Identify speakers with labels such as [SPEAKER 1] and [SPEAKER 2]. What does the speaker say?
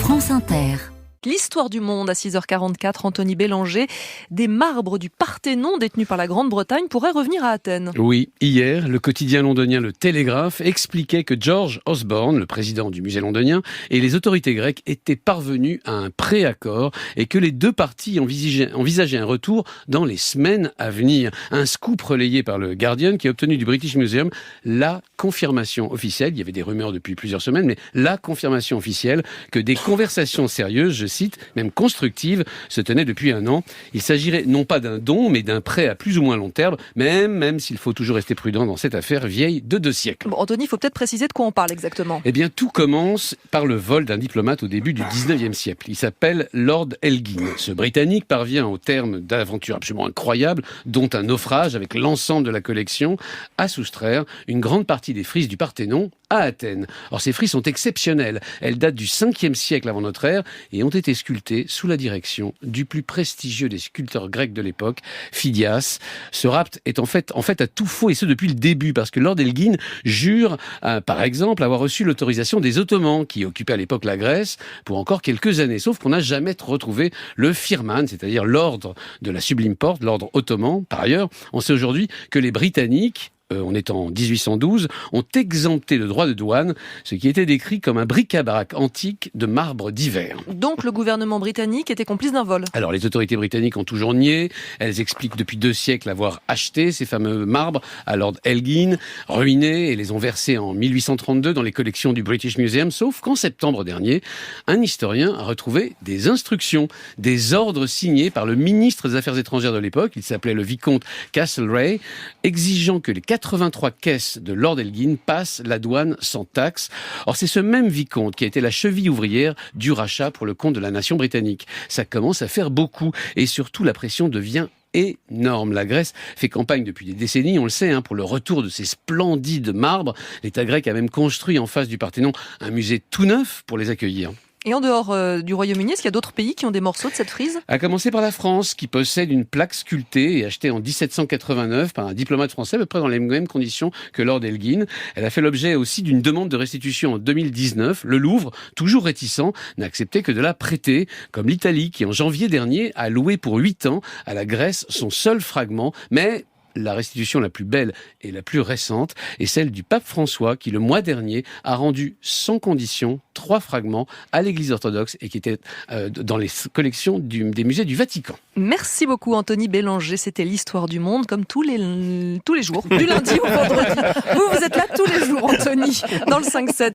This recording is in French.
[SPEAKER 1] France Inter.
[SPEAKER 2] L'histoire du monde à 6h44, Anthony Bélanger. Des marbres du Parthénon détenus par la Grande-Bretagne pourraient revenir à Athènes.
[SPEAKER 3] Oui, hier, le quotidien londonien Le Télégraphe expliquait que George Osborne, le président du musée londonien, et les autorités grecques étaient parvenus à un préaccord et que les deux parties envisageaient un retour dans les semaines à venir. Un scoop relayé par le Guardian qui a obtenu du British Museum la confirmation officielle, il y avait des rumeurs depuis plusieurs semaines, mais la confirmation officielle que des conversations sérieuses, je cite, même constructives, se tenaient depuis un an. Il s'agirait non pas d'un don, mais d'un prêt à plus ou moins long terme, même s'il faut toujours rester prudent dans cette affaire vieille de 2 siècles.
[SPEAKER 2] Bon, Anthony, il faut peut-être préciser de quoi on parle exactement.
[SPEAKER 3] Eh bien, tout commence par le vol d'un diplomate au début du 19e siècle. Il s'appelle Lord Elgin. Ce Britannique parvient au terme d'aventures absolument incroyables, dont un naufrage avec l'ensemble de la collection, à soustraire une grande partie des frises du Parthénon à Athènes. Or, ces frises sont exceptionnelles. Elles datent du 5e siècle avant notre ère et ont été sculptées sous la direction du plus prestigieux des sculpteurs grecs de l'époque, Phidias. Ce rapt est en fait à tout faux, et ce depuis le début, parce que Lord Elgin jure, par exemple, avoir reçu l'autorisation des Ottomans, qui occupaient à l'époque la Grèce, pour encore quelques années. Sauf qu'on n'a jamais retrouvé le firman, c'est-à-dire l'ordre de la Sublime Porte, l'ordre ottoman. Par ailleurs, on sait aujourd'hui que les Britanniques, on est en 1812, ont exempté le droit de douane, ce qui était décrit comme un bric-à-brac antique de marbre divers.
[SPEAKER 2] Donc le gouvernement britannique était complice d'un vol.
[SPEAKER 3] Alors les autorités britanniques ont toujours nié. Elles expliquent depuis 2 siècles avoir acheté ces fameux marbres à Lord Elgin, ruinés, et les ont versés en 1832 dans les collections du British Museum, sauf qu'en septembre dernier, un historien a retrouvé des instructions, des ordres signés par le ministre des Affaires étrangères de l'époque, il s'appelait le vicomte Castlereagh, exigeant que les 83 caisses de Lord Elgin passent la douane sans taxe. Or, c'est ce même vicomte qui a été la cheville ouvrière du rachat pour le compte de la nation britannique. Ça commence à faire beaucoup, et surtout la pression devient énorme. La Grèce fait campagne depuis des décennies, on le sait, pour le retour de ces splendides marbres. L'État grec a même construit en face du Parthénon un musée tout neuf pour les accueillir.
[SPEAKER 2] Et en dehors du Royaume-Uni, est-ce qu'il y a d'autres pays qui ont des morceaux de cette frise ?
[SPEAKER 3] À commencer par la France, qui possède une plaque sculptée et achetée en 1789 par un diplomate français, à peu près dans les mêmes conditions que Lord Elgin. Elle a fait l'objet aussi d'une demande de restitution en 2019. Le Louvre, toujours réticent, n'a accepté que de la prêter, comme l'Italie, qui en janvier dernier a loué pour 8 ans à la Grèce son seul fragment, mais la restitution la plus belle et la plus récente est celle du pape François qui, le mois dernier, a rendu sans condition 3 fragments à l'Église orthodoxe et qui étaient dans les collections des musées du Vatican.
[SPEAKER 2] Merci beaucoup Anthony Bélanger, c'était l'histoire du monde comme tous les jours, du lundi au vendredi. Vous êtes là tous les jours Anthony, dans le 5-7.